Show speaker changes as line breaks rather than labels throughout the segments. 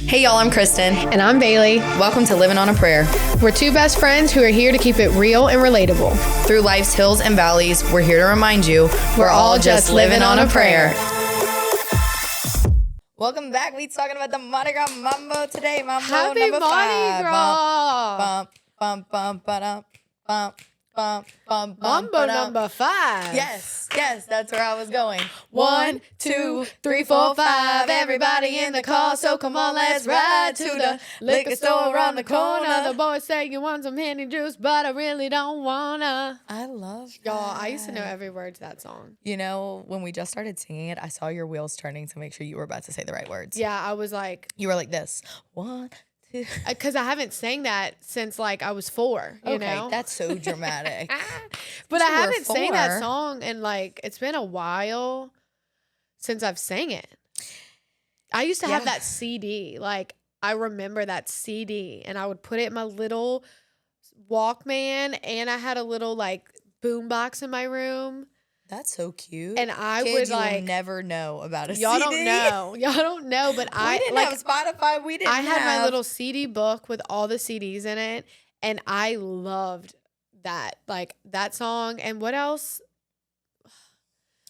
Hey y'all, I'm Kristen.
And I'm Bailey.
Welcome to Livin on a Prayer.
We're two best friends who are here to keep it real and relatable.
Through life's hills and valleys, we're here to remind you we're all just living on a prayer. Welcome back. We talking about the Mardi Gras Mambo today. Mambo
Happy
number
Mardi
5.
Gras.
Bump, bump, bump, ba-dum, bump, bump, bump,
Mambo
ba-dum.
number 5.
Yes, that's where I was going.
1, 2, 3, 4, 5. Everybody in the car, so come on, let's ride to the liquor store around the corner. The boys say you want some Henny juice, but I really don't wanna.
I love that.
Y'all, I used to know every word to that song.
You know, when we just started singing it, I saw your wheels turning to make sure you were about to say the right words.
Yeah, I was like,
You were like this. 1, 2.
because I haven't sang that since like I was 4, you know?
That's so dramatic.
But I
You were
haven't sang that
4.
song and like it's been a while since I've sang it. I used to have that CD. Like I remember that CD and I would put it in my little Walkman and I had a little like boombox in my room.
That's so cute.
And I
Kids,
would like
you will never know about a
y'all
CD.
Y'all don't know, but
We didn't have Spotify. We didn't
I had my
have
little CD book with all the CDs in it and I loved that. Like that song. And what else?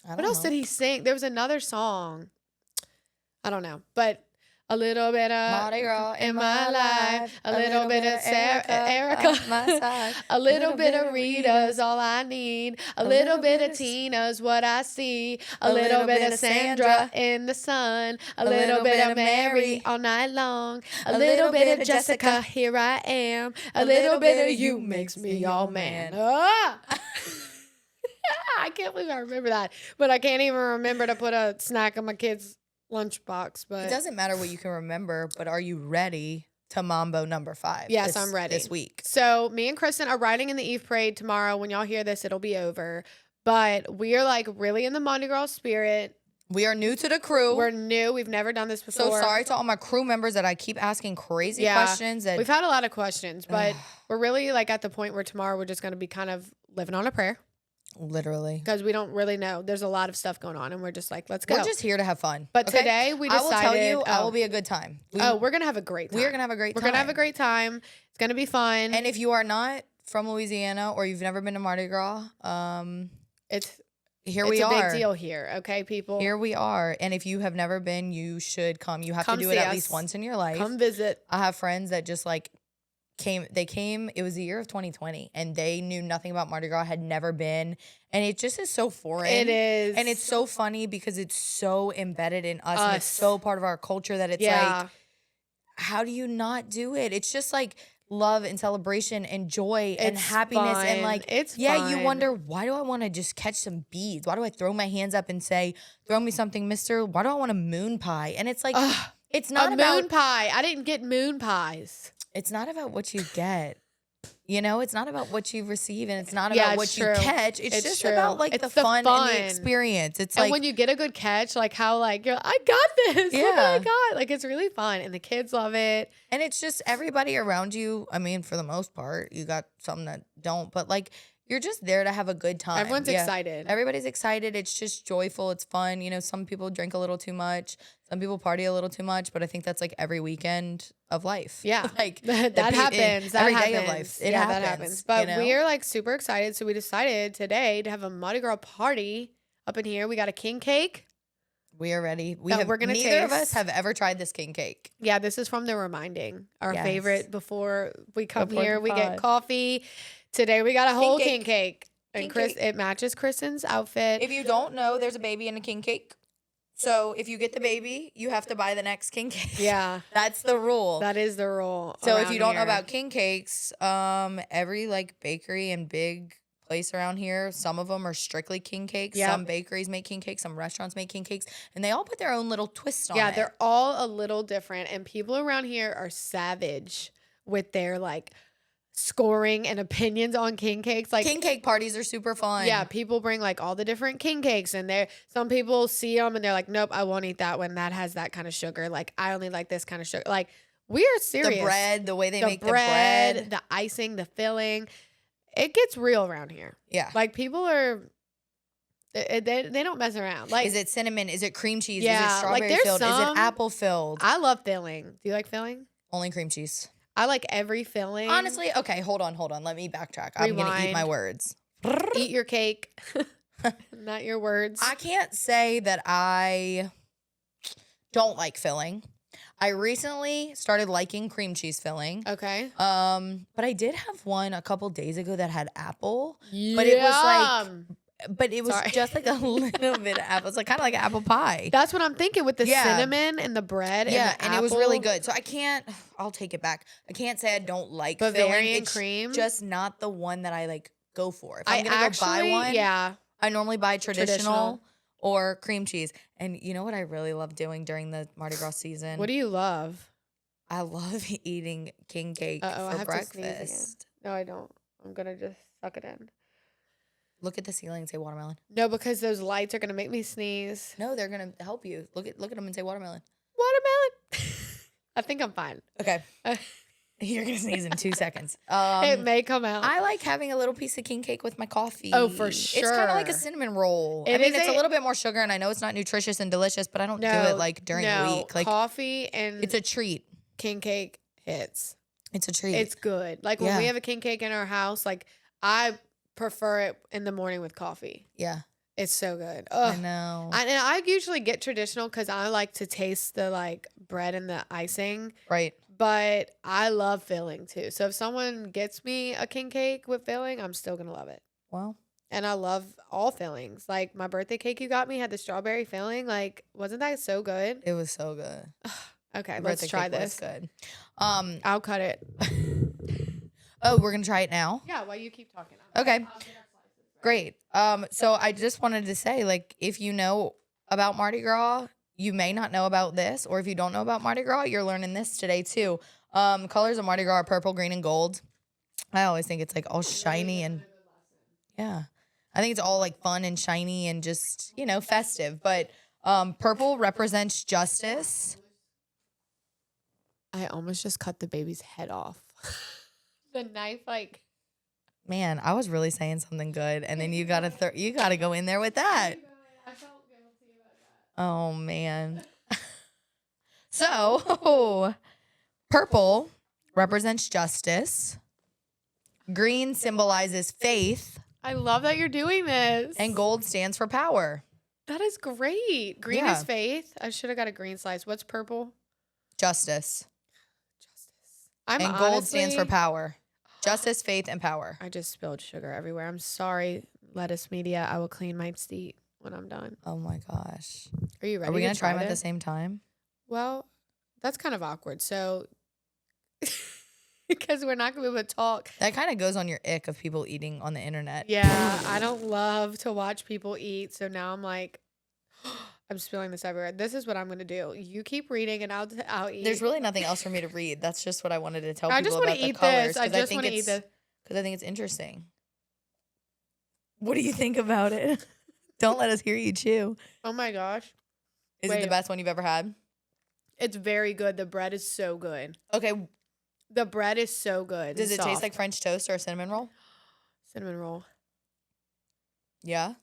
What else did he sing? There was another song. I don't know. But a little bit of
Mardi Gras
in my life. A little bit of Erica.
on my side.
A little bit of Rita's all I need. A little bit of Tina's what I see. A little bit of Sandra in the sun. A little bit of Mary all night long. A little bit of Jessica, here I am. A little bit of you makes me all man. Ah! I can't believe I remember that. But I can't even remember to put a snack in my kid's lunchbox. But
It doesn't matter what you can remember, but are you ready to Mambo number 5?
Yes, I'm ready.
This week.
So me and Kristen are riding in the Eve Parade tomorrow. When y'all hear this, it'll be over. But we are like really in the Mardi Gras spirit.
We are new to the crew.
We're new. We've never done this before.
So sorry to all my crew members that I keep asking crazy questions.
We've had a lot of questions, but we're really like at the point where tomorrow we're just going to be kind of living on a prayer.
Literally.
Because we don't really know. There's a lot of stuff going on and we're just like, let's go.
We're just here to have fun.
But today we decided.
I will tell you, I will be a good time.
We're going to have a great time.
We are going to have a great time.
We're going to have a great time. It's going to be fun.
And if you are not from Louisiana or you've never been to Mardi Gras,
it's
a
big deal here. Okay, people?
Here we are. And if you have never been, you should come. You have to do it at least once in your life.
Come visit.
I have friends that just like came. It was the year of 2020 and they knew nothing about Mardi Gras, had never been. And it just is so foreign.
It is.
And it's so funny because it's so embedded in us. And it's so part of our culture that it's like, how do you not do it? It's just like love and celebration and joy and happiness.
Fun.
And like,
it's
fun. You
fun.
wonder, why do I want to just catch some beads? Why do I throw my hands up and say, throw me something, mister? Why do I want a moon pie? And it's like, it's not about
moon pie. I didn't get moon pies.
It's not about what you get. You know, it's not about what you receive and it's not about what you catch. It's just about like the fun and the experience. It's like
when you get a good catch, like how like you're I got this. Yeah. Look what I got. Like it's really fun and the kids love it.
And it's just everybody around you. I mean, for the most part, you got some that don't, but like you're just there to have a good time.
Everyone's excited.
Everybody's excited. It's just joyful. It's fun. You know, some people drink a little too much. Some people party a little too much. But I think that's like every weekend of life.
Yeah.
Like
that happens.
Every day of life. It happens.
That happens. But
you know?
we are like super excited. So we decided today to have a Mardi Gras party up in here. We got a king cake.
We are ready.
We're gonna
neither of
taste.
us have ever tried this king cake.
Yeah, this is from the Reminding. Our favorite before we come here. We get coffee. Today we got a whole king cake. And it matches Kristen's outfit.
If you don't know, there's a baby in a king cake. So if you get the baby, you have to buy the next king cake.
Yeah.
That's the rule.
That is the rule.
So if you don't know about king cakes, every like bakery and big place around here, some of them are strictly king cakes. Yep. Some bakeries make king cakes, some restaurants make king cakes, and they all put their own little twist on it.
Yeah, they're all a little different. And people around here are savage with their like scoring and opinions on king cakes. Like
king cake parties are super fun.
Yeah, people bring like all the different king cakes and some people see them and they're like, nope, I won't eat that one. That has that kind of sugar. Like I only like this kind of sugar. Like we are serious.
The bread, the way they make the bread,
the icing, the filling. It gets real around here.
Yeah.
Like people are They don't mess around. Like,
is it cinnamon? Is it cream cheese?
Yeah,
Is it
like,
strawberry
there's
filled? Is it
some-
apple filled?
I love filling. Do you like filling?
Only cream cheese.
I like every filling.
Honestly, okay, hold on. Let me backtrack. I'm going to eat my
Rewind.
words.
Eat your cake, not your words.
I can't say that I don't like filling. I recently started liking cream cheese filling.
Okay.
But I did have one a couple days ago that had apple. But it was
Sorry.
just like a little bit of apple. It's like kind of like apple pie.
That's what I'm thinking with the
Yeah.
cinnamon and the bread.
Yeah,
and, the
and it was really
apple.
good. So I'll take it back. I can't say I don't like
Bavarian
filling. It's
cream?
just not the one that I like go for. If
I
I'm gonna
actually,
go buy one,
yeah.
I normally buy
Traditional.
traditional or cream cheese. And you know what I really love doing during the Mardi Gras season?
What do you love?
I love eating king cake
I
for
have to sneeze again.
breakfast.
No, I don't. I'm gonna just suck it in.
Look at the ceiling and say watermelon.
No, because those lights are gonna make me sneeze.
No, they're gonna help you. Look at them and say watermelon.
Watermelon. I think I'm fine.
Okay. You're gonna sneeze in 2 seconds.
It may come out.
I like having a little piece of king cake with my coffee.
Oh, for
It's kind of like a
sure.
cinnamon roll.
It
I mean,
is
it's a
a-
little bit more sugar, and I know it's not nutritious and delicious, but I don't do it like during the week. Like
coffee and
it's a treat.
king cake hits.
It's a treat.
It's good. Like when we
Yeah.
have a king cake in our house, like I prefer it in the morning with coffee.
yeah,
It's so good.
I
Ugh.
know.
And I usually get traditional because I like to taste the like bread and the icing,
Right.
but I love filling too. So if someone gets me a king cake with filling, I'm still gonna love it.
Well,
And I love all fillings. Like my birthday cake you got me had the strawberry filling. Like, wasn't that so good?
it was so good.
Okay,
The
let's
birthday
try
cake was
this.
good.
I'll cut it.
Oh, we're gonna try it now.
Yeah, while you keep talking.
Okay. Great. So I just wanted to say, like, if you know about Mardi Gras, you may not know about this, or if you don't know about Mardi Gras, you're learning this today too. Colors of Mardi Gras are purple, green, and gold. I always think it's like all shiny and yeah. I think it's all like fun and shiny and just, festive. But purple represents justice.
I almost just cut the baby's head off. The knife, like.
Man, I was really saying something good, and then you gotta go in there with that.
I felt guilty about that.
Oh man. So, purple represents justice. Green symbolizes faith,
I love that you're doing this.
and gold stands for power.
That is great. Green
Yeah.
is faith. I should have got a green slice. What's purple?
Justice.
Justice. I'm
And gold stands for
honestly-
power. Justice, faith, and power.
I just spilled sugar everywhere. I'm sorry, lettuce media. I will clean my seat when I'm done.
Oh my gosh.
Are you ready?
Are we gonna try them at the
this?
same time?
Well, that's kind of awkward. So, because we're not going to be able to talk.
That kind of goes on your ick of people eating on the internet.
Yeah, I don't love to watch people eat. So now I'm like, I'm spilling this everywhere. This is what I'm going to do. You keep reading and I'll eat.
There's really nothing else for me to read. That's just what I wanted to tell
I
people
just want
about
to
the
eat
colors.
this. I just want to eat this.
Because I think it's interesting. What do you think about it? Don't let us hear you chew.
Oh my gosh.
Is it the
Wait.
best one you've ever had?
It's very good. The bread is so good.
Okay.
The bread is so good.
Does
and
it taste
soft.
like French toast or a cinnamon roll?
Cinnamon roll?
Yeah.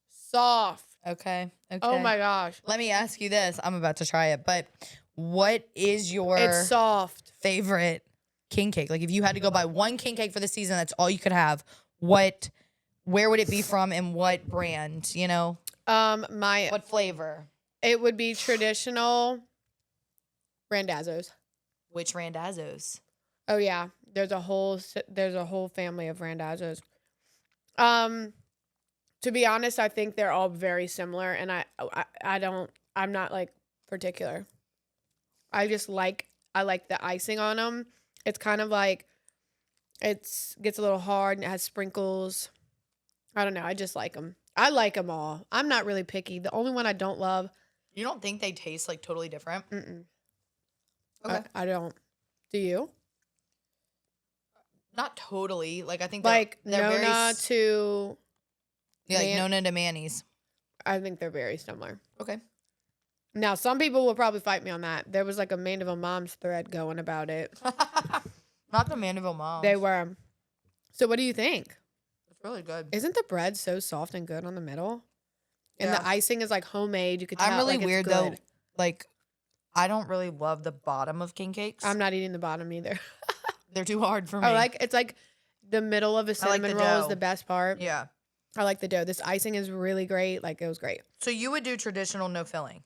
Soft.
Okay. Okay.
Oh my gosh.
Let me ask you this. I'm about to try it, but what is your
It's soft.
favorite king cake? Like if you had to go buy one king cake for the season, that's all you could have. Where would it be from and what brand? What flavor?
It would be traditional Randazzo's.
Which Randazzos?
Oh yeah, there's a whole family of Randazzo's. To be honest, I think they're all very similar, and I'm not like particular. I like the icing on them. It's kind of like gets a little hard and it has sprinkles. I don't know. I just like them. I like them all. I'm not really picky. The only one I don't love.
You don't think they taste like totally different?
Mm-mm.
Okay.
I don't. Do you?
Not totally. Like I think
Like
they're very
Nona to.
yeah, like
Man-
Nona to Manny's.
I think they're very similar.
Okay.
Now, some people will probably fight me on that. There was like a Mandeville Moms thread going about it.
Not the Mandeville Moms.
They were. So, what do you think?
really good.
Isn't the bread so soft and good on the middle? And
Yeah.
the icing is like homemade. You could tell
I'm really
like,
weird
it's good.
though. Like, I don't really love the bottom of king cakes.
I'm not eating the bottom either.
They're too hard for me.
It's like the middle of a cinnamon roll is the best part.
Yeah.
I like the dough. This icing is really great. Like, it was great.
So you would do traditional no filling?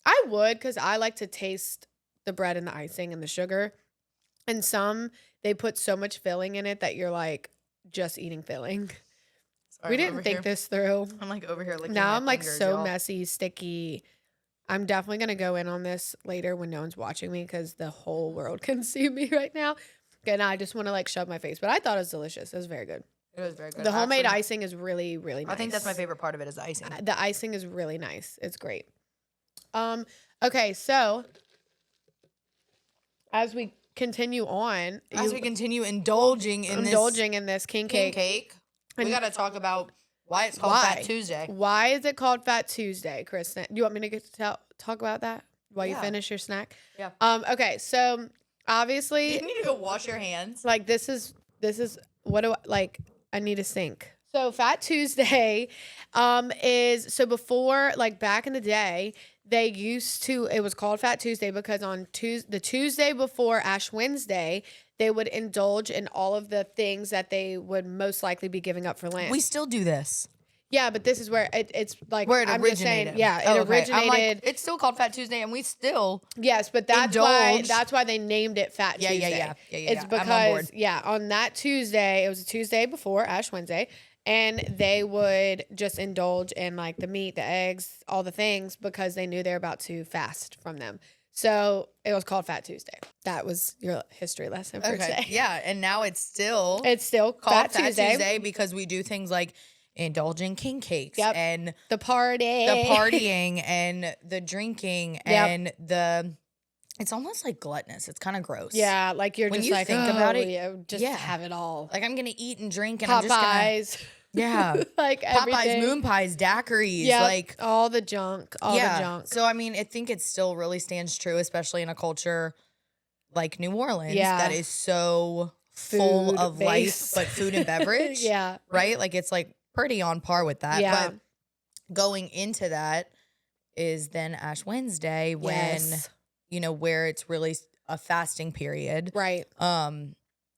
I would, because I like to taste the bread and the icing and the sugar. And some, they put so much filling in it that you're like just eating filling.
Sorry,
We didn't think this through.
I'm like over here licking
Now
my
I'm like
fingers,
so
y'all.
messy, sticky. I'm definitely going to go in on this later when no one's watching me, because the whole world can see me right now. And I just want to like shove my face. But I thought it was delicious. It was very good.
It was very good.
The homemade icing is really, really nice.
I think that's my favorite part of it is the icing.
The icing is really nice. It's great. Okay, so as we continue on,
we continue indulging in
this king cake,
we got to talk about why it's called Fat Tuesday.
Why is it called Fat Tuesday, Kristen? Do you want me to talk about that while you finish your snack?
Yeah.
Okay, so obviously
You need to go wash your hands.
like this is what do I need a sink. So Fat Tuesday is so before, like back in the day, they used to, it was called Fat Tuesday because on the Tuesday before Ash Wednesday, they would indulge in all of the things that they would most likely be giving up for Lent.
We still do this.
Yeah, but this is where it's like
where it
I'm
originated.
Just saying, it originated.
I'm like, it's still called Fat Tuesday, and we still
yes, but that's why they named it Fat Tuesday.
Yeah.
It's because
I'm on board.
On that Tuesday, it was a Tuesday before Ash Wednesday, and they would just indulge in like the meat, the eggs, all the things because they knew they're about to fast from them. So it was called Fat Tuesday. That was your history lesson for today.
Yeah, and now it's still
called
Fat Tuesday because we do things like indulging king cakes and
the
partying and the drinking and it's almost like gluttonous. It's kind of gross.
Yeah, like you're
when
just
you
like,
think about it,
have it all.
Like I'm gonna eat and drink and
Popeyes.
I'm just gonna
like everything.
Popeyes, moon pies, daiquiris,
like all the junk, the junk.
So I mean, I think it still really stands true, especially in a culture like New Orleans that is so full of life, but food and beverage. Right? Like it's like pretty on par with that.
Yeah.
But going into that is then Ash Wednesday when where it's really a fasting period.
Right.
And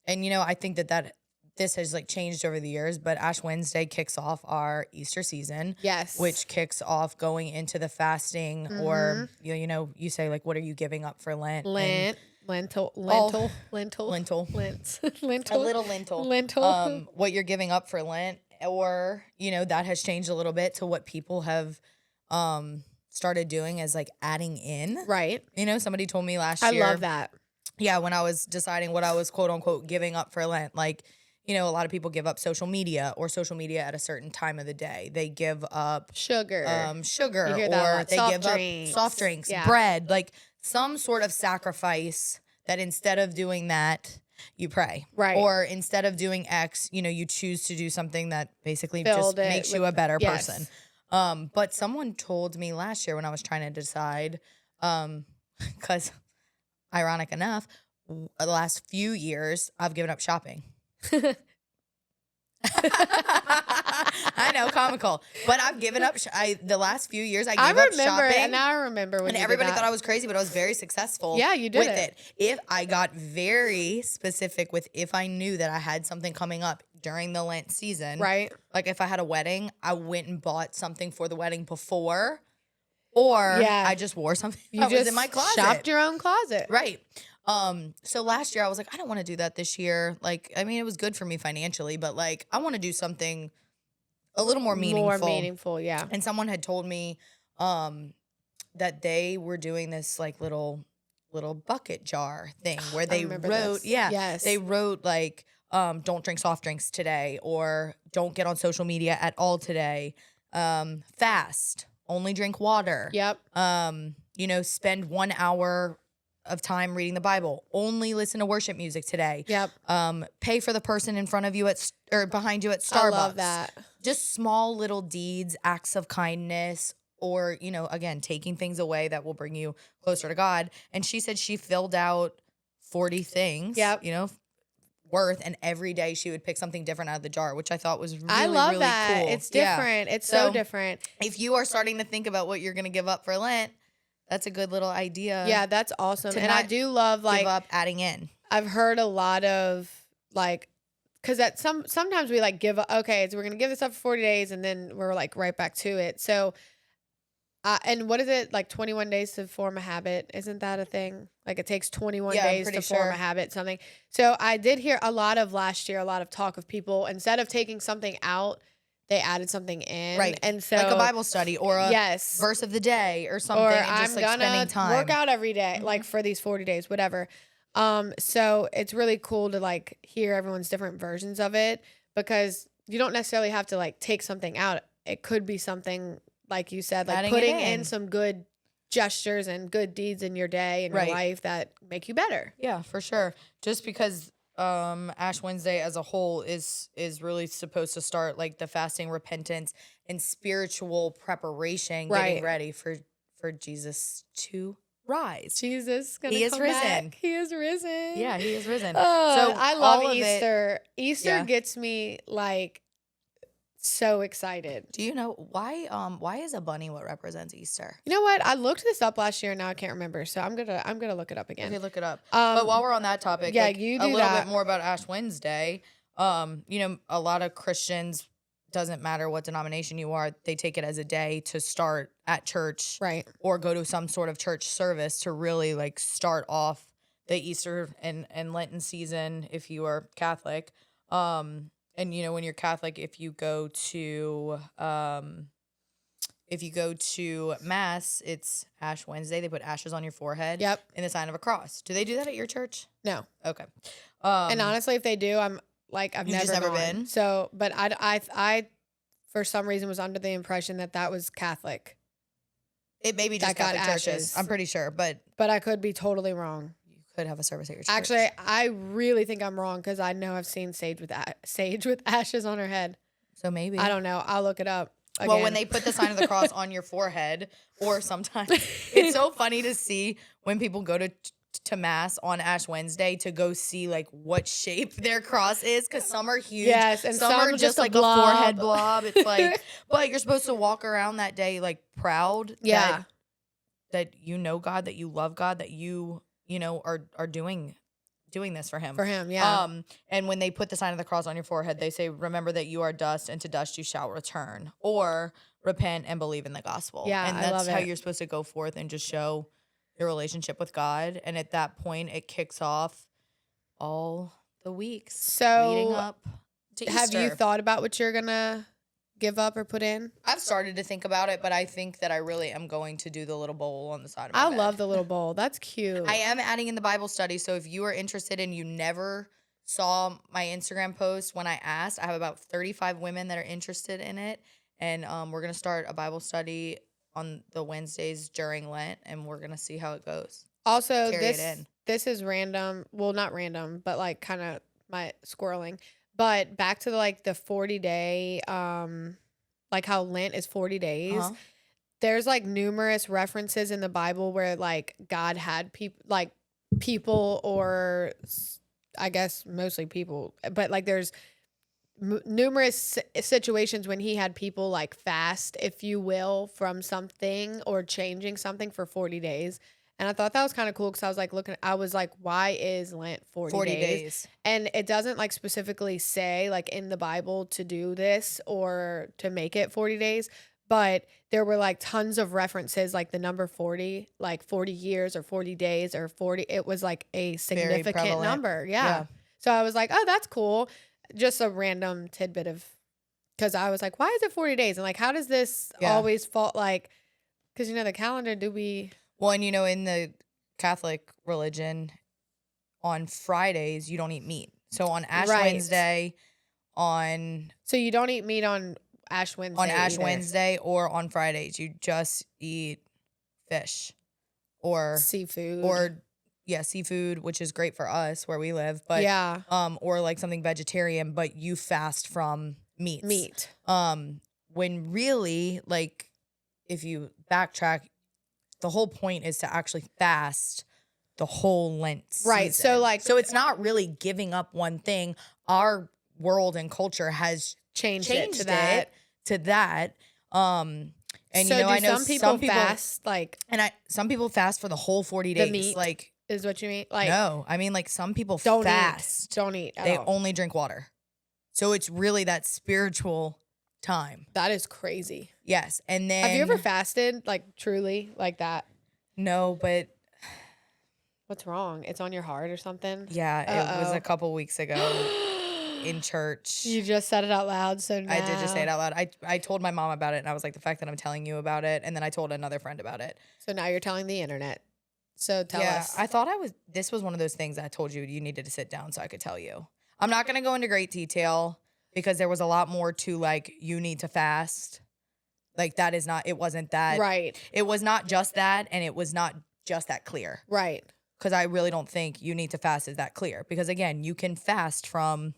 I think that this has like changed over the years, but Ash Wednesday kicks off our Easter season.
Yes.
Which kicks off going into the fasting or you say like, what are you giving up for Lent?
Lentil.
A little lentil. What you're giving up for Lent, or that has changed a little bit to what people have started doing as like adding in.
Right.
Somebody told me last year.
I love that.
Yeah, when I was deciding what I was quote unquote giving up for Lent, like a lot of people give up social media at a certain time of the day. They give up
sugar,
or they
soft
give
drinks.
up soft drinks, bread, like some sort of sacrifice that instead of doing that, you pray.
Right.
Or instead of doing X, you choose to do something that basically just makes you a better person. But someone told me last year when I was trying to decide, because ironic enough, the last few years I've given up shopping. I know, comical, but I've given up. The last few years I gave up shopping,
and now I remember when
and everybody thought I was crazy, but I was very successful.
Yeah, you did
with it. If I got very specific with if I knew that I had something coming up during the Lent season,
right?
Like if I had a wedding, I went and bought something for the wedding before, or I just wore something that was in my closet.
Shopped your own closet,
right? So last year I was like, I don't want to do that this year. Like, I mean, it was good for me financially, but like, I want to do something a little more meaningful.
Yeah.
And someone had told me, that they were doing this like little bucket jar thing where they wrote, they wrote like, don't drink soft drinks today, or don't get on social media at all today. Fast, only drink water.
Yep.
Spend 1 hour of time reading the Bible. Only listen to worship music today.
Yep.
Pay for the person in front of you or behind you at Starbucks.
I love that.
Just small little deeds, acts of kindness, or, again, taking things away that will bring you closer to God. And she said she filled out 40 things.
Yep.
worth, and every day she would pick something different out of the jar, which I thought was really,
I love
really
that.
cool.
It's different. It's so different.
If you are starting to think about what you're going to give up for Lent, that's a good little idea.
Yeah, that's awesome. And I do love
give up adding in.
I've heard a lot of like, because sometimes we like give up, okay, so we're going to give this up for 40 days and then we're like right back to it. So, and what is it, like 21 days to form a habit? Isn't that a thing? Like it takes 21 days to form a habit, something. So I did hear last year, a lot of talk of people, instead of taking something out, they added something in.
Right.
And so
like a Bible study or a verse of the day or something.
Or
and just
I'm
like spending time.
work out every day, like for these 40 days, whatever. So it's really cool to like hear everyone's different versions of it, because you don't necessarily have to like take something out. It could be something, like you said, like putting in some good gestures and good deeds in your day and your life that make you better.
Yeah, for sure. Just because Ash Wednesday as a whole is really supposed to start like the fasting, repentance, and spiritual preparation, getting ready for Jesus to rise.
Jesus,
he is risen.
Back. He is risen.
Yeah, he is risen.
Oh, so I love Easter. Easter gets me like so excited.
Do you know why is a bunny what represents Easter?
You know what? I looked this up last year and now I can't remember. So I'm gonna look it up again.
Okay, look it up. But while we're on that topic,
yeah, you do
a little bit more about Ash Wednesday. You know, a lot of Christians, doesn't matter what denomination you are, they take it as a day to start at church,
right,
or go to some sort of church service to really like start off the Easter and Lenten season if you are Catholic. And you know, when you're Catholic, if you go to Mass, it's Ash Wednesday. They put ashes on your forehead.
Yep.
In the sign of a cross. Do they do that at your church?
No.
Okay.
And honestly, if they do, I've never
been.
So, but I for some reason was under the impression that was Catholic.
It may be just Catholic churches. I'm pretty sure, but
I could be totally wrong.
Could have a service at your church.
Actually, I really think I'm wrong, because I know I've seen sage with ashes on her head.
So maybe.
I don't know. I'll look it up again.
Well, when they put the sign of the cross on your forehead, or sometimes it's so funny to see when people go to Mass on Ash Wednesday to go see like what shape their cross is, because some are huge,
yes, and
some are just like
blob.
a forehead blob. It's like, but you're supposed to walk around that day like proud, that you know God, that you love God, that you know are doing this for him.
For him, yeah.
And when they put the sign of the cross on your forehead, they say, remember that you are dust, and to dust you shall return, or repent and believe in the gospel.
Yeah,
and
I
that's
love
how
it.
you're supposed to go forth and just show your relationship with God. And at that point, it kicks off all the weeks leading up to Easter.
Have you thought about what you're gonna give up or put in?
I've started to think about it, but I think that I really am going to do the little bowl on the side of my bed.
I love the little bowl. That's cute.
I am adding in the Bible study, so if you are interested and you never saw my Instagram post when I asked, I have about 35 women that are interested in it, and we're going to start a Bible study on the Wednesdays during Lent, and we're going to see how it goes.
Also, this is random. Well, not random, but like kind of my squirreling. But back to the 40-day, like how Lent is 40 days.
Uh-huh.
There's like numerous references in the Bible where like God had people, or I guess mostly people, but like there's numerous situations when he had people like fast, if you will, from something or changing something for 40 days. And I thought that was kind of cool, because I was like, why is Lent 40 days? And it doesn't like specifically say like in the Bible to do this or to make it 40 days. But there were like tons of references, like the number 40, like 40 years or 40 days or 40. It was like a significant number. Yeah. So I was like, oh, that's cool. Just a random tidbit because I was like, why is it 40 days? And like, how does this always fall? Like, because the calendar do we...
Well, and in the Catholic religion, on Fridays, you don't eat meat. So on Ash Wednesday,
So you don't eat meat on Ash Wednesday
on Ash Wednesday or on Fridays. You just eat fish or
seafood.
Or, seafood, which is great for us where we live. But or like something vegetarian, but you fast from meats. When really, like, if you backtrack, the whole point is to actually fast the whole Lent season.
Right. So
it's not really giving up one thing. Our world and culture has
changed
it
to that.
To that. And
so
I know
some people fast
some people fast for the whole 40 days.
Meat
like
is what you mean? Like
no, I mean like some people
don't
fast.
Don't eat.
They only drink water. So it's really that spiritual time.
That is crazy.
Yes. And then
have you ever fasted like truly like that?
No, but
what's wrong? It's on your heart or something?
Yeah, it was a couple weeks ago in church.
You just said it out loud, so now.
I did just say it out loud. I told my mom about it, and I was like, the fact that I'm telling you about it, and then I told another friend about it.
So now you're telling the internet. So tell us.
I thought this was one of those things I told you needed to sit down so I could tell you. I'm not going to go into great detail because there was a lot more to like, you need to fast. Like it wasn't that.
Right.
It was not just that, and it was not just that clear.
Right.
Because I really don't think you need to fast is that clear. Because again, you can fast from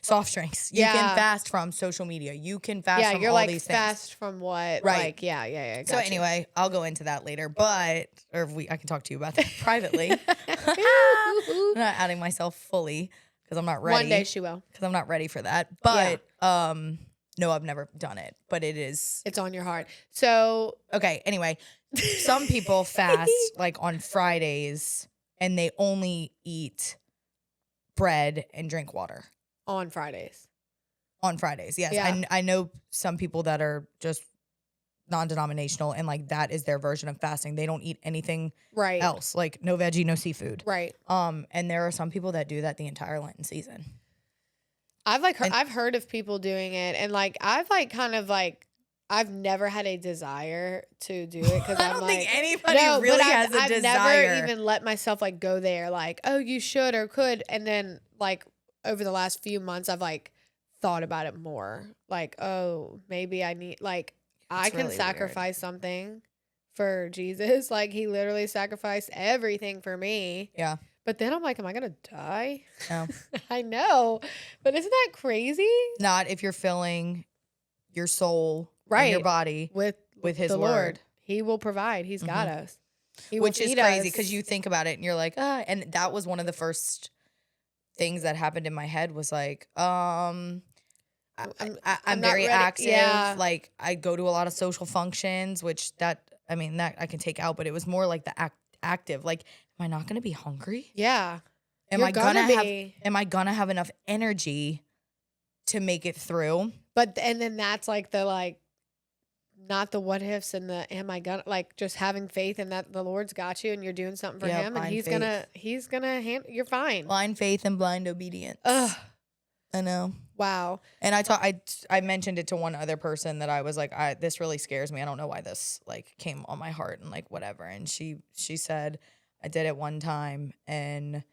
soft drinks. You can fast from social media. You can fast from all these things.
Fast from what?
Right.
Like, yeah.
So anyway, I'll go into that later. I can talk to you about that privately. I'm not outing myself fully because I'm not ready.
One day she will.
Because I'm not ready for that. But no, I've never done it. But it's
on your heart. So
okay. Anyway, some people fast like on Fridays and they only eat bread and drink water.
On Fridays.
On Fridays, yes.
Yeah.
I know some people that are just non-denominational and like that is their version of fasting. They don't eat anything else, like no veggie, no seafood.
Right.
And there are some people that do that the entire Lenten season.
I've heard of people doing it, and like I've never had a desire to do it because
I don't think anybody really has a desire.
I've never even let myself like go there, like, oh, you should or could, and then like over the last few months, I've like thought about it more, like, oh, maybe I need I can sacrifice something for Jesus, like he literally sacrificed everything for me.
Yeah.
But then I'm like, am I gonna die?
No.
I know, but isn't that crazy?
Not if you're filling your soul and your body with his word.
He will provide. He's got us.
Which is crazy because you think about it and you're like, and that was one of the first things that happened in my head was like, I'm very active. Yeah. Like I go to a lot of social functions, which that I can take out, but it was more like the active. Like, am I not going to be hungry?
Yeah.
Am I gonna have enough energy to make it through?
And then that's like the not the what ifs and the am I gonna, like just having faith in that the Lord's got you and you're doing something for him and he's gonna you're fine.
Blind faith and blind obedience.
Ugh.
I know.
Wow.
And I mentioned it to one other person that I was like, this really scares me. I don't know why this like came on my heart and like whatever. And she said, I did it one time and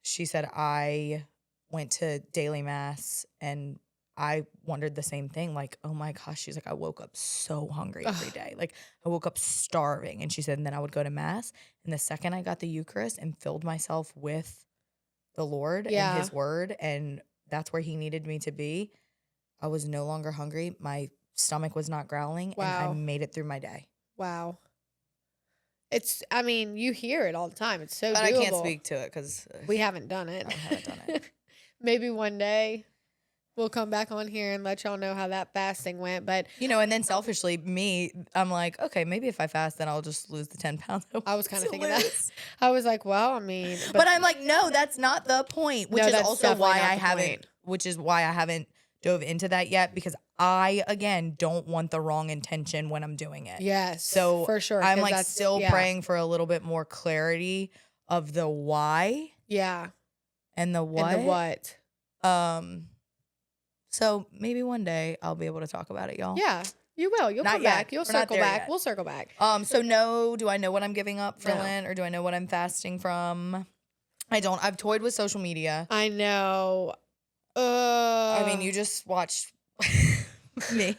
she said, I went to daily mass and I wondered the same thing. Like, oh my gosh. She's like, I woke up so hungry every day. Like I woke up starving. And she said, and then I would go to mass. And the second I got the Eucharist and filled myself with the Lord and his word, and that's where he needed me to be, I was no longer hungry. My stomach was not growling.
Wow.
And I made it through my day.
Wow. You hear it all the time. It's so
but
doable.
I can't speak to it because
we haven't done it.
I haven't done it.
Maybe one day we'll come back on here and let y'all know how that fasting went. But
and then selfishly, I'm like, okay, maybe if I fast, then I'll just lose the 10 pounds.
I was kind of thinking that. I was like, well,
but I'm like, no, that's not the point. Which is also why I haven't. Which is why I haven't dove into that yet, because I again don't want the wrong intention when I'm doing it.
Yes,
so
for sure.
I'm like still praying for a little bit more clarity of the why.
Yeah.
And the what.
And the what.
So maybe one day I'll be able to talk about it, y'all.
Yeah, you will. You'll come back. You'll circle back. Yet. We'll circle back.
So do I know what I'm giving up for Lent, or do I know what I'm fasting from? I don't. I've toyed with social media.
I know.
You just watched me.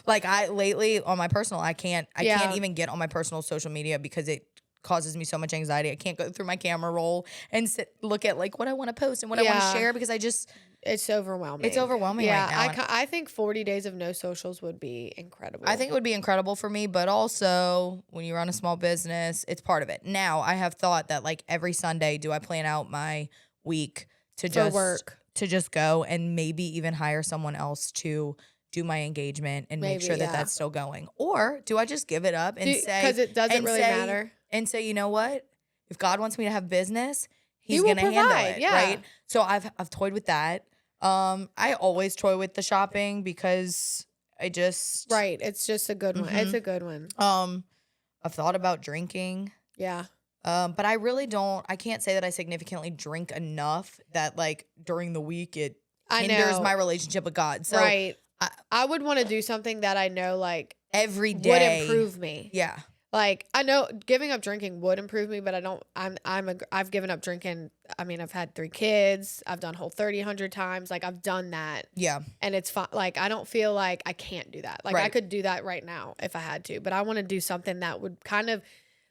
Like lately on my personal, I can't even get on my personal social media because it causes me so much anxiety. I can't go through my camera roll and look at like what I want to post and what I want to share because
It's overwhelming.
It's overwhelming right now.
I think 40 days of no socials would be incredible.
I think it would be incredible for me, but also when you run a small business, it's part of it. Now, I have thought that like every Sunday, do I plan out my week to just go and maybe even hire someone else to do my engagement and make sure that that's still going? Or do I just give it up and say,
because it doesn't really matter,
and say, you know what? If God wants me to have business, He's going to handle it, right? So I've toyed with that. I always toy with the shopping because I just
right. It's just a good one. It's a good one.
I've thought about drinking.
Yeah.
But I really don't. I can't say that I significantly drink enough that like during the week it hinders my relationship with God. So
right. I would want to do something that I know like
every day
would improve me.
Yeah.
Like I know giving up drinking would improve me, but I don't. I've given up drinking. I mean, I've had 3 kids. I've done Whole30 100 times. Like I've done that.
Yeah.
And it's fine. Like I don't feel like I can't do that. Like I
Right.
could do that right now if I had to. But I want to do something that would kind of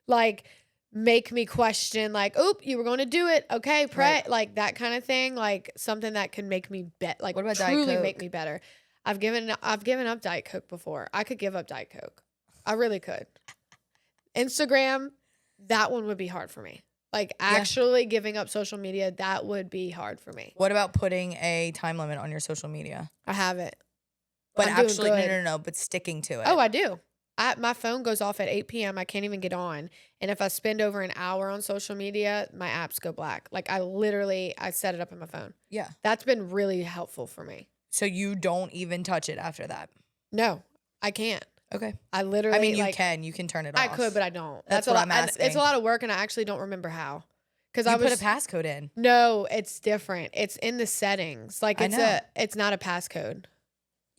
like make me question. Like, oop, you were going to do it. Okay,
Right.
like that kind of thing. Like something that can make me like
What about Diet
truly
Coke?
make me better. I've given up Diet Coke before. I could give up Diet Coke. I really could. Instagram, that one would be hard for me. Like actually giving up social media, that would be hard for me.
What about putting a time limit on your social media?
I have it.
But
I'm doing
actually,
good.
no, but sticking to it.
Oh, I do. My phone goes off at 8 p.m. I can't even get on. And if I spend over an hour on social media, my apps go black. Like I set it up on my phone.
Yeah.
That's been really helpful for me.
So you don't even touch it after that?
No, I can't.
Okay.
I literally.
I mean,
like,
you can turn it off.
I could, but I don't.
That's what I'm asking.
It's a lot of work, and I actually don't remember how. Because
I put a passcode in.
No, it's different. It's in the settings. Like it's not a passcode.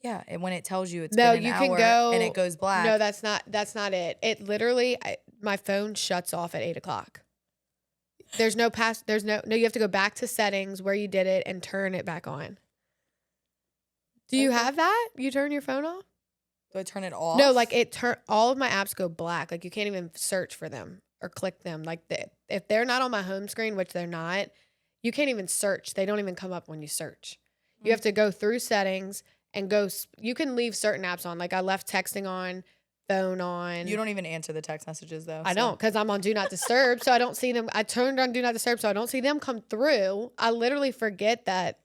Yeah, and when it tells you it's
no,
been an
you
hour
can go
and it goes black.
No, that's not it. It literally, my phone shuts off at 8 o'clock. There's no you have to go back to settings where you did it and turn it back on. Do you have that? You turn your phone off?
Do I turn it off?
No, like all of my apps go black. Like you can't even search for them or click them. Like if they're not on my home screen, which they're not, you can't even search. They don't even come up when you search. You have to go through settings and you can leave certain apps on. Like I left texting on, phone on.
You don't even answer the text messages though.
I don't, because I'm on Do Not Disturb, so I don't see them. I turned on Do Not Disturb, so I don't see them come through. I literally forget that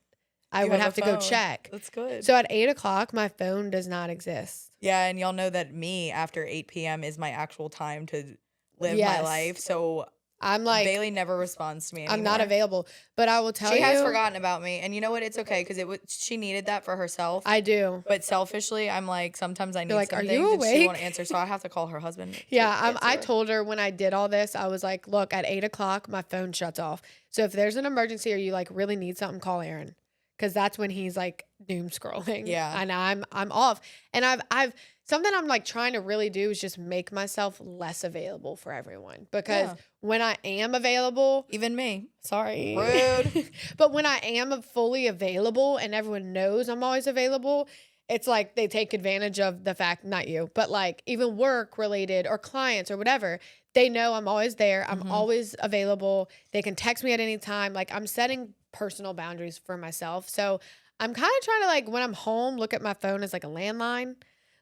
I would have to go check.
That's good.
So at 8 o'clock, my phone does not exist.
Yeah, and y'all know that me after 8 p.m. is my actual time to live my life. So
I'm like,
Bailey never responds to me anymore.
I'm not available, but I will tell you.
She has forgotten about me. And you know what? It's okay because she needed that for herself.
I do.
But selfishly, I'm like, sometimes I need
like,
something
are you awake?
and she won't answer. So I have to call her husband.
Yeah, I told her when I did all this, I was like, look, at 8 o'clock, my phone shuts off. So if there's an emergency or you like really need something, call Aaron. Because that's when he's like doom scrolling.
Yeah.
And I'm off. And I've something I'm like trying to really do is just make myself less available for everyone. Because when I am available,
even me.
Sorry.
Rude.
But when I am fully available and everyone knows I'm always available, it's like they take advantage of the fact, not you, but like even work related or clients or whatever. They know I'm always there. I'm always available. They can text me at any time. Like I'm setting personal boundaries for myself. So I'm kind of trying to like when I'm home, look at my phone as like a landline,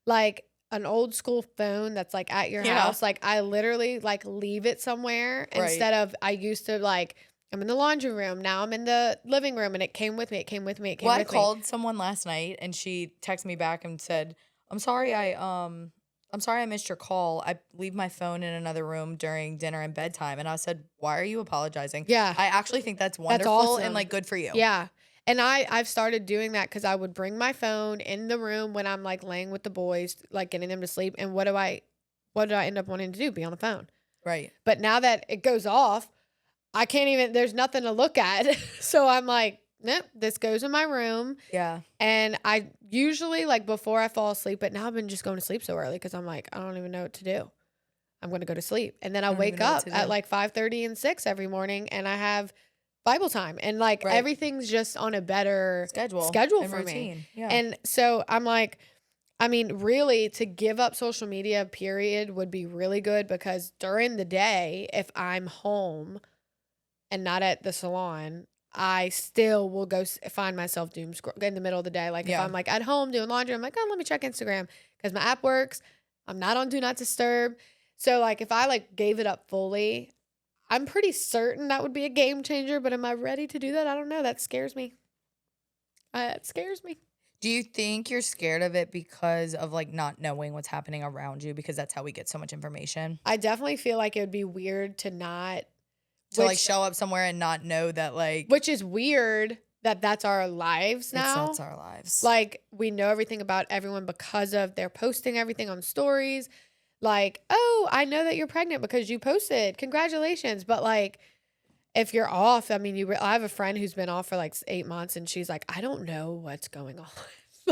like an old school phone that's like at your house. Like I literally like leave it somewhere instead of I used to like I'm in the laundry room. Now I'm in the living room and it came with me.
I called someone last night and she texted me back and said, I'm sorry I missed your call. I leave my phone in another room during dinner and bedtime. And I said, why are you apologizing?
Yeah.
I actually think that's wonderful
awesome.
and like good for you.
Yeah. And I've started doing that because I would bring my phone in the room when I'm like laying with the boys, like getting them to sleep. And what do I end up wanting to do? Be on the phone.
Right.
But now that it goes off, I can't even, there's nothing to look at. So I'm like, nope, this goes in my room.
Yeah.
And I usually like before I fall asleep, but now I've been just going to sleep so early because I'm like, I don't even know what to do. I'm going to go to sleep. And then I wake up at like 5:30 and 6 every morning and I have Bible time and like everything's just on a better schedule for
routine.
me.
Yeah.
And so I'm like, I mean, really to give up social media period would be really good because during the day, if I'm home and not at the salon, I still will go find myself doom scroll in the middle of the day. Like if I'm like at home doing laundry, I'm like, oh, let me check Instagram because my app works. I'm not on do not disturb. So like if I like gave it up fully, I'm pretty certain that would be a game changer. But am I ready to do that? I don't know. That scares me. It scares me.
Do you think you're scared of it because of like not knowing what's happening around you? Because that's how we get so much information.
I definitely feel like it would be weird to not
like show up somewhere and not know that like,
which is weird that that's our lives now.
That's our lives.
Like we know everything about everyone because of they're posting everything on stories. Like, oh, I know that you're pregnant because you posted. Congratulations. But like, if you're off, I mean, I have a friend who's been off for like 8 months and she's like, I don't know what's going on.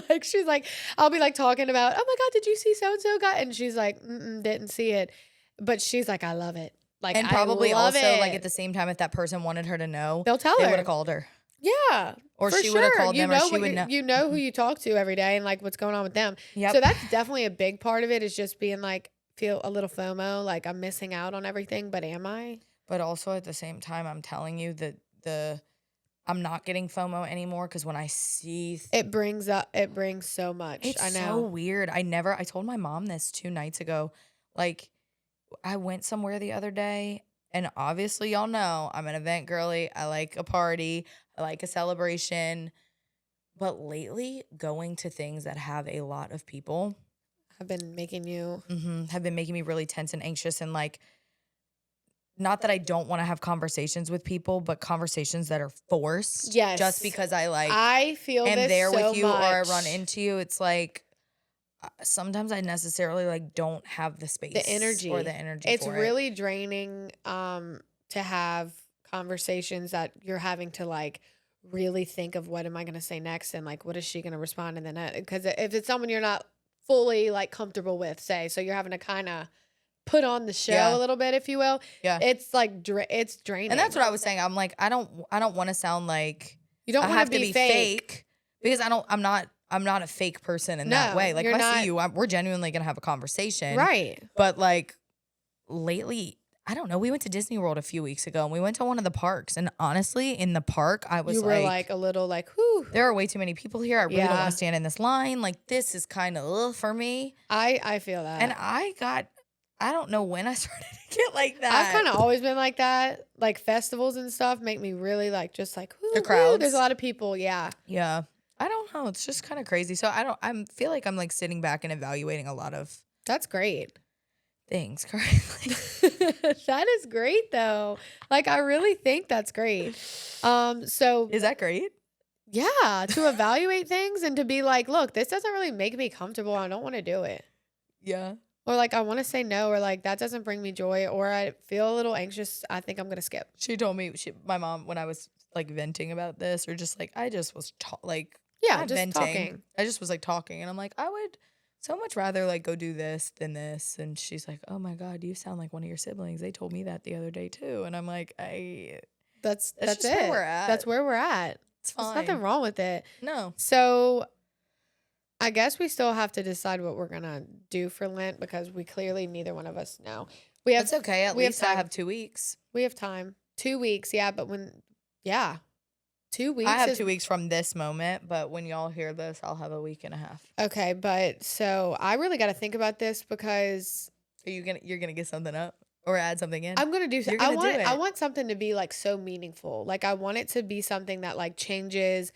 Like, she's like, I'll be like talking about, oh my God, did you see so-and-so got? And she's like, didn't see it. But she's like, I love it. Like,
and probably
I love
also
it.
like at the same time, if that person wanted her to know,
they'll tell
they
her.
would have called her.
Yeah.
Or she would have called them, or she would know.
You know who you talk to every day and like what's going on with them.
Yep.
So that's definitely a big part of it is just being like, feel a little FOMO, like I'm missing out on everything, but am I?
But also at the same time, I'm telling you that I'm not getting FOMO anymore because when I see
it brings so much.
It's
I know.
so weird. I told my mom this 2 nights ago. Like I went somewhere the other day and obviously y'all know I'm an event girly. I like a party. I like a celebration. But lately going to things that have a lot of people
have been making
me really tense and anxious and like, not that I don't want to have conversations with people, but conversations that are forced.
Yes.
Just because
I feel
am
this
there
so
with you
much.
or I run into you. It's like sometimes I necessarily like don't have the space,
the energy,
or the energy.
It's really draining to have conversations that you're having to like really think of what am I going to say next and like what is she going to respond and then because if it's someone you're not fully like comfortable with, say, so you're having to kind of put on the show a little bit, if you will.
Yeah.
It's like it's draining.
And that's what I was saying. I'm like, I don't want to sound like
you don't
want
to be fake
because I'm not a fake person in that way. Like if I see you, we're genuinely going to have a conversation.
Right.
But like lately, I don't know. We went to Disney World a few weeks ago and we went to one of the parks. And honestly, in the park, I was
like a little like, whew.
There are way too many people here. I really don't want to stand in this line. Like this is kind of for me.
I feel that.
And I don't know when I started to get like that.
I've kind of always been like that. Like festivals and stuff make me really like just like
the crowds.
There's a lot of people. Yeah.
Yeah. I don't know. It's just kind of crazy. So I feel like I'm like sitting back and evaluating a lot of.
That's great.
Things currently.
That is great though. Like I really think that's great. So
is that great?
Yeah, to evaluate things and to be like, look, this doesn't really make me comfortable. I don't want to do it.
Yeah.
Or like I want to say no, or like that doesn't bring me joy, or I feel a little anxious. I think I'm gonna skip.
She told me my mom when I was like venting about this, or just like I just was
just
venting.
Talking.
I just was like talking, and I'm like I would so much rather like go do this than this. And she's like, oh my God, you sound like one of your siblings. They told me that the other day too. And I'm like,
that's
just
it.
Where we're at.
That's where we're at.
It's fine.
There's nothing wrong with it.
No.
So I guess we still have to decide what we're gonna do for Lent because we clearly neither one of us know.
That's okay. At least I have 2 weeks.
We have time. 2 weeks, yeah. But 2 weeks.
I have 2 weeks from this moment, but when y'all hear this, I'll have a week and a half.
Okay, but so I really got to think about this because
you're gonna get something up or add something in.
I'm gonna do. I want something to be like so meaningful. Like I want it to be something that like changes.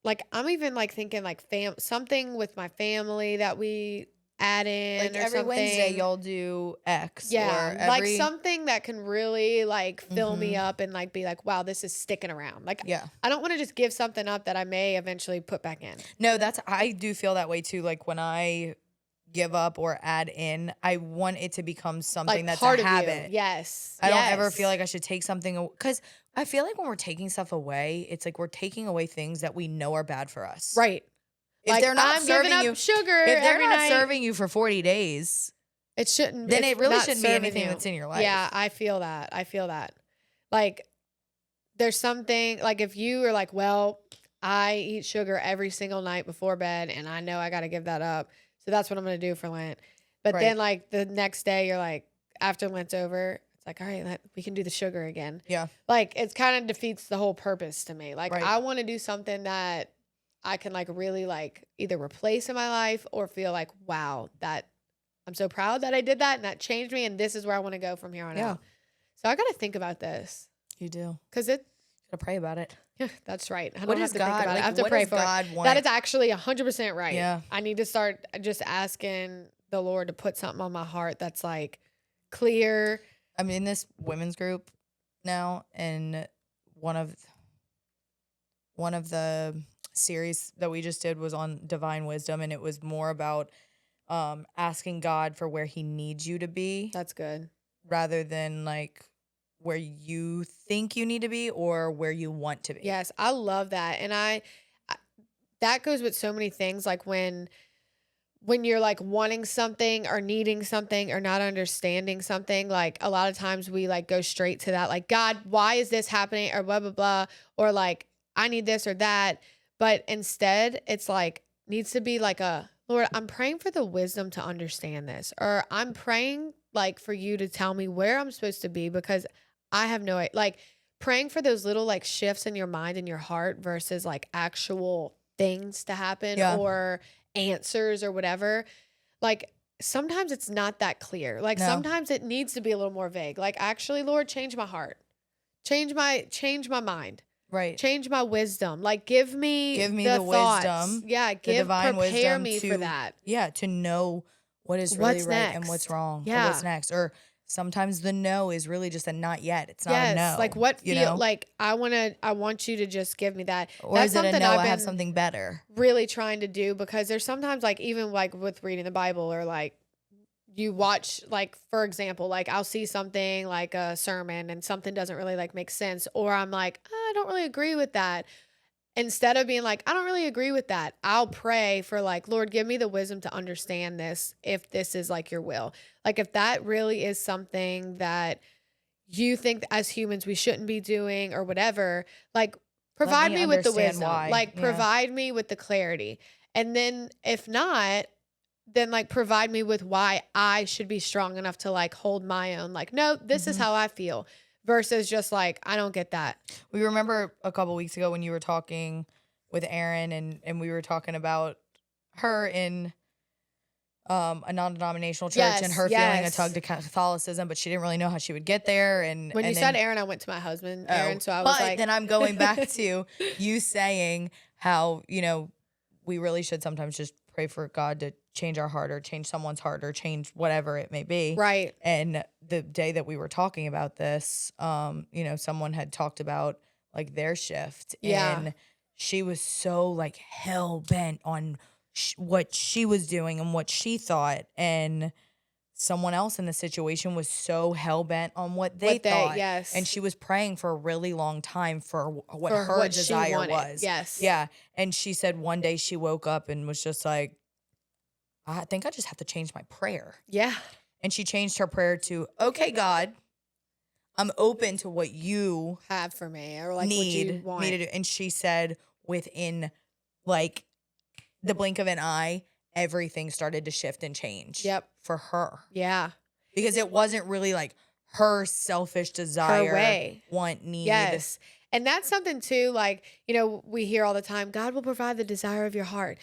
Like I'm even like thinking like something with my family that we add in
like
or
every
something.
Wednesday y'all do X.
Yeah, like something that can really like fill me up and like be like, wow, this is sticking around. Like I don't want to just give something up that I may eventually put back in.
No, I do feel that way too. Like when I give up or add in, I want it to become something
like
that's
part
a habit.
Of you. Yes.
I don't ever feel like I should take something because I feel like when we're taking stuff away, it's like we're taking away things that we know are bad for us.
Right.
If
like,
they're not
I'm
serving
giving
you
up sugar
if they're
every
not
night,
serving you for 40 days,
it shouldn't.
Then it really
not
shouldn't be
serving
anything
you.
that's in your life.
Yeah, I feel that. Like, there's something like if you are like, well, I eat sugar every single night before bed, and I know I got to give that up, so that's what I'm gonna do for Lent. But then like the next day, you're like, after Lent's over, It's like, all right, we can do the sugar again.
Yeah.
Like, it kind of defeats the whole purpose to me. Like,
Right.
I want to do something that I can like really like either replace in my life or feel like, wow, that I'm so proud that I did that and that changed me. And this is where I want to go from here on out. So I got to think about this.
You do.
Because
gotta pray about it.
That's right. I
What
don't have
does
to think
God
about it. I have to
what
pray
does
for
God
it.
want?
That is actually 100% right.
Yeah.
I need to start just asking the Lord to put something on my heart that's like clear.
I'm in this women's group now, and one of the series that we just did was on divine wisdom, and it was more about asking God for where he needs you to be
That's good.
rather than like where you think you need to be or where you want to be.
Yes, I love that. And I that goes with so many things, like when you're like wanting something or needing something or not understanding something, like a lot of times we like go straight to that, like, God, why is this happening, or blah blah blah, or like I need this or that. But instead it's like needs to be like a, Lord, I'm praying for the wisdom to understand this, or I'm praying like for you to tell me where I'm supposed to be, because I have no idea. Like praying for those little like shifts in your mind and your heart versus like actual things to happen or answers or whatever. Like sometimes it's not that clear. Like sometimes it needs to be a little more vague. Like, actually, Lord, change my heart. Change my mind.
Right.
Change my wisdom. Like give me the thoughts.
Wisdom.
Yeah,
the divine
prepare
wisdom
me
to,
for that.
Yeah, to know what is really
What's
right
next?
and what's wrong.
Yeah.
Or what's next. Or sometimes the no is really just a not yet. It's not a no.
Like what
you
feel
know?
like I want you to just give me that.
Or
That's
is it a
something
no,
I've
I have
been
something better?
really trying to do, because there's sometimes like even like with reading the Bible, or like you watch, like for example, like I'll see something like a sermon and something doesn't really like make sense, or I'm like, I don't really agree with that. Instead of being like, I don't really agree with that, I'll pray for like, Lord, give me the wisdom to understand this, if this is like your will. Like if that really is something that you think as humans we shouldn't be doing or whatever, like provide me with the wisdom.
Why.
Like provide me with the clarity. And then if not, then like provide me with why I should be strong enough to like hold my own. Like, no, this is how I feel, versus just like, I don't get that.
We remember a couple weeks ago when you were talking with Erin, and we were talking about her in a non-denominational church, and her feeling a tug to Catholicism, but she didn't really know how she would get there. And
when you
then,
said Erin, I went to my husband, Erin. So I was like,
then I'm going back to you saying how, we really should sometimes just pray for God to change our heart, or change someone's heart, or change whatever it may be.
Right.
And the day that we were talking about this, someone had talked about like their shift, and she was so like hell bent on what she was doing and what she thought, and someone else in the situation was so hell bent on what they thought.
Yes.
And she was praying for a really long time for what her desire was.
Yes.
Yeah. And she said one day she woke up and was just like, I think I just have to change my prayer.
Yeah.
And she changed her prayer to, okay, God, I'm open to what you
have for me, or like
need
what you want
me to do. And she said within like the blink of an eye, everything started to shift and change.
Yep.
For her.
Yeah.
Because it wasn't really like her selfish desire,
her way,
want, need.
Yes. And that's something too, like, we hear all the time, God will provide the desire of your heart.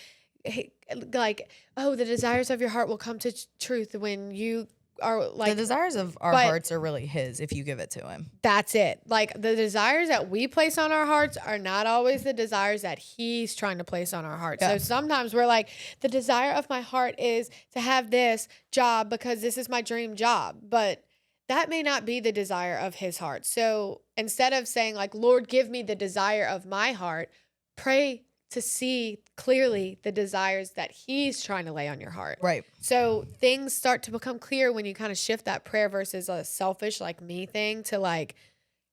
Like, oh, the desires of your heart will come to truth when you are like,
the desires of our hearts are really his if you give it to him.
That's it. Like the desires that we place on our hearts are not always the desires that he's trying to place on our hearts. So sometimes we're like, the desire of my heart is to have this job because this is my dream job, but that may not be the desire of his heart. So instead of saying like, Lord, give me the desire of my heart, pray to see clearly the desires that he's trying to lay on your heart.
Right.
So things start to become clear when you kind of shift that prayer versus a selfish like me thing to like,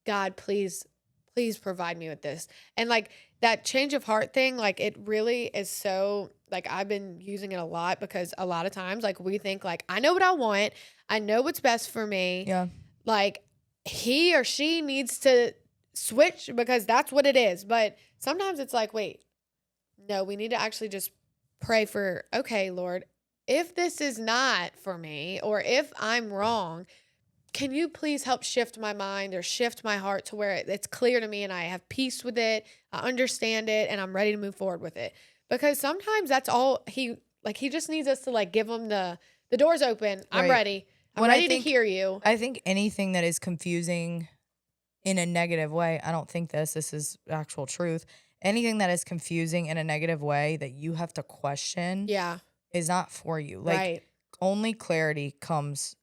God, please provide me with this. And like that change of heart thing, like it really is so, like I've been using it a lot, because a lot of times like we think like, I know what I want. I know what's best for me.
Yeah.
Like he or she needs to switch because that's what it is. But sometimes it's like, wait, no, we need to actually just pray for, okay, Lord, if this is not for me, or if I'm wrong, can you please help shift my mind or shift my heart to where it's clear to me and I have peace with it, I understand it, and I'm ready to move forward with it. Because sometimes that's all he just needs us to like give him the door's open. I'm
Right.
ready. I'm
When
ready to hear you.
I think anything that is confusing in a negative way, I don't think this is actual truth. Anything that is confusing in a negative way that you have to question
Yeah.
is not for you. Like,
Right.
only clarity comes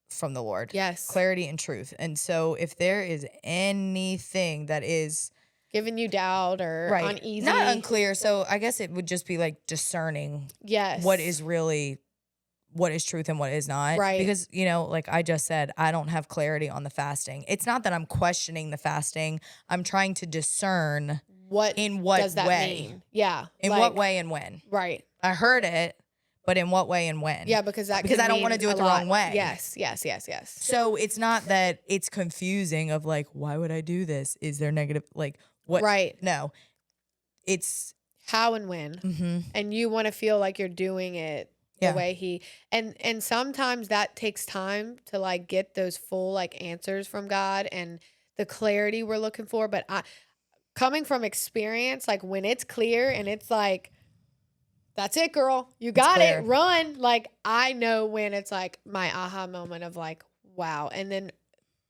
from the Lord.
Yes.
Clarity and truth. And so if there is anything that is
Giving you doubt or uneasy.
not unclear, so I guess it would just be like discerning
Yes.
what is truth and what is not.
Right.
Because, like I just said, I don't have clarity on the fasting. It's not that I'm questioning the fasting. I'm trying to discern
what
in what
does that
way.
mean? Yeah.
In what way and when.
Right.
I heard it, but in what way and when?
Yeah, because
I don't want to do it the wrong way.
Yes.
So it's not that it's confusing of like, why would I do this? Is there negative, like what?
Right.
No, it's
how and when, and you want to feel like you're doing it the way he, and sometimes that takes time to like get those full like answers from God and the clarity we're looking for. But coming from experience, like when it's clear and it's like, that's it, girl. You got it. Run. Like, I know when it's like my aha moment of like, wow. And then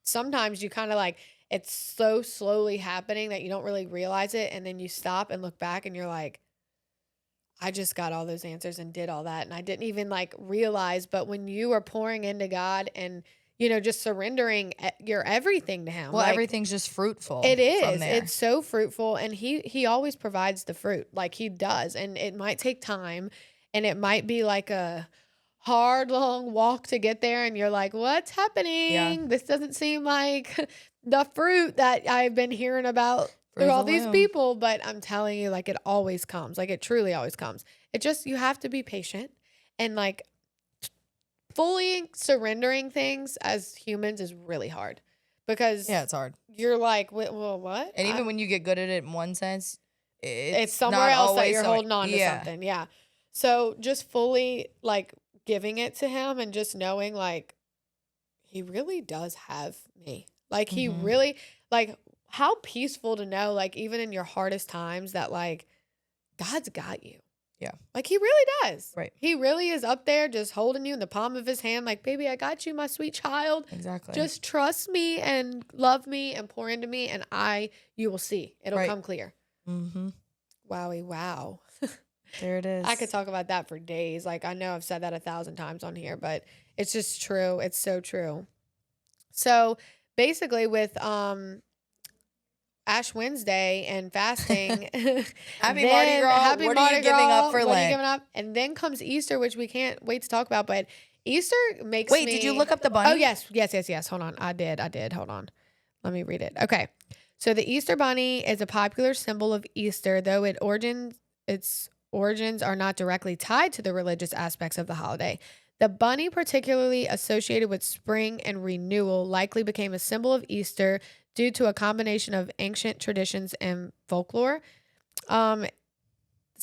sometimes you kind of like, it's so slowly happening that you don't really realize it. And then you stop and look back and you're like, I just got all those answers and did all that. And I didn't even like realize. But when you are pouring into God and, just surrendering your everything to him.
Well,
like,
everything's just fruitful.
It is. It's so fruitful. And he always provides the fruit. Like he does. And it might take time. And it might be like a hard, long walk to get there. And you're like, what's happening?
Yeah.
This doesn't seem like the fruit that I've been hearing about through all these people. But I'm telling you, like it always comes. Like it truly always comes. It just, you have to be patient and like, fully surrendering things as humans is really hard because
it's hard.
You're like, well, what?
And even when you get good at it in one sense,
it's somewhere else that you're holding on to something. Yeah. So just fully like giving it to him and just knowing like he really does have me. Like he really, like how peaceful to know, like even in your hardest times that like God's got you.
Yeah.
Like he really does.
Right.
He really is up there just holding you in the palm of his hand. Like, baby, I got you, my sweet child.
Exactly.
Just trust me and love me and pour into me. And you will see. It'll come clear. Wowie, wow.
There it is.
I could talk about that for days. Like, I know I've said that 1,000 times on here, but it's just true. It's so true. So basically with, Ash Wednesday and fasting.
Happy Mardi Gras.
Happy
what
Mardi
are you
Gras.
giving up for
What
Lent?
are you giving up? And then comes Easter, which we can't wait to talk about. But Easter makes
Wait, did you look up the bunny?
Oh, yes. Hold on. I did. Hold on. Let me read it. Okay. So the Easter bunny is a popular symbol of Easter, though its origins are not directly tied to the religious aspects of the holiday. The bunny, particularly associated with spring and renewal, likely became a symbol of Easter due to a combination of ancient traditions and folklore. So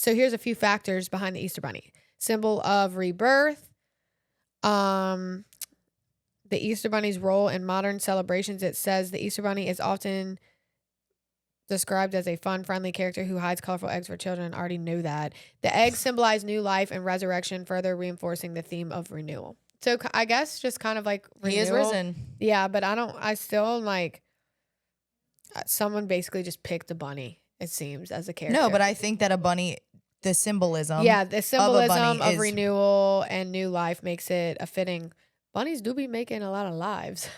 here's a few factors behind the Easter bunny. Symbol of rebirth. The Easter bunny's role in modern celebrations. It says the Easter bunny is often described as a fun, friendly character who hides colorful eggs for children. I already knew that. The eggs symbolize new life and resurrection, further reinforcing the theme of renewal. So I guess just kind of like renewal.
He is risen.
Yeah, but I still like, someone basically just picked a bunny, it seems, as a character.
No, but I think that a bunny, the symbolism.
Yeah, the symbolism of
is
renewal and new life makes it a fitting. Bunnies do be making a lot of lives.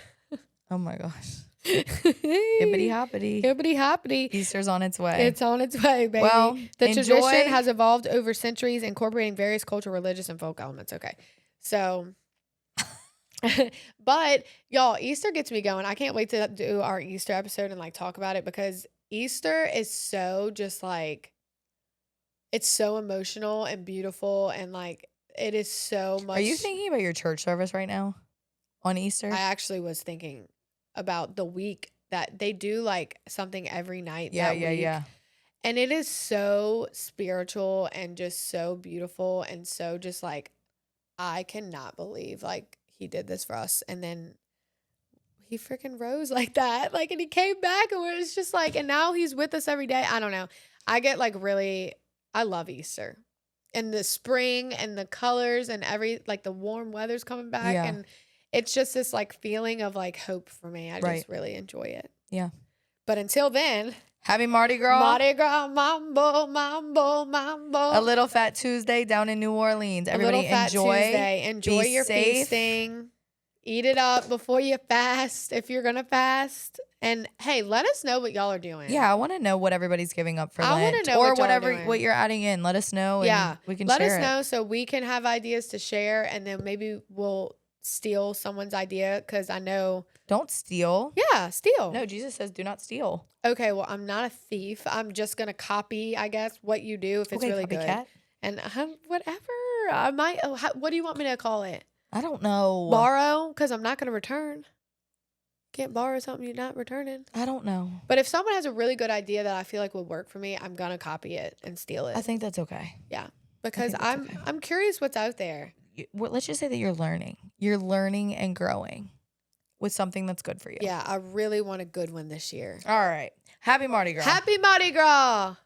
Oh my gosh. Hippity hoppity.
Hippity hoppity.
Easter's on its way.
It's on its way, baby.
Well,
the tradition has evolved over centuries, incorporating various cultural, religious, and folk elements. Okay. So, but y'all, Easter gets me going. I can't wait to do our Easter episode and like talk about it because Easter is so just like, it's so emotional and beautiful and like, it is so much.
Are you thinking about your church service right now on Easter?
I actually was thinking about the week that they do like something every night.
Yeah.
And it is so spiritual and just so beautiful and so just like, I cannot believe like he did this for us. And then he freaking rose like that. Like, and he came back and it's just like, and now he's with us every day. I don't know. I get like I love Easter and the spring and the colors and like the warm weather's coming back.
Yeah.
And it's just this like feeling of like hope for me. I just really enjoy it.
Yeah.
But until then,
happy Mardi Gras.
Mardi Gras, Mambo, Mambo, Mambo.
A little Fat Tuesday down in New Orleans. Everybody
enjoy your feasting. Eat it up before you fast if you're going to fast. And hey, let us know what y'all are doing.
Yeah, I want to know what everybody's giving up for Lent.
I want to know
or
what
whatever
doing.
What you're adding in. Let us know and we can
let
share
us know so we can have ideas to share, and then maybe we'll steal someone's idea because I know.
Don't steal.
Yeah, steal.
No, Jesus says do not steal.
Okay, well, I'm not a thief. I'm just going to copy, I guess, what you do if it's really
copycat.
Good. And whatever. I might. What do you want me to call it?
I don't know.
Borrow? Because I'm not going to return. Can't borrow something you're not returning.
I don't know.
But if someone has a really good idea that I feel like would work for me, I'm going to copy it and steal it.
I think that's okay.
Yeah. Because I'm curious what's out there.
Let's just say that you're learning. You're learning and growing with something that's good for you.
Yeah, I really want a good one this year.
All right. Happy Mardi Gras.
Happy Mardi Gras.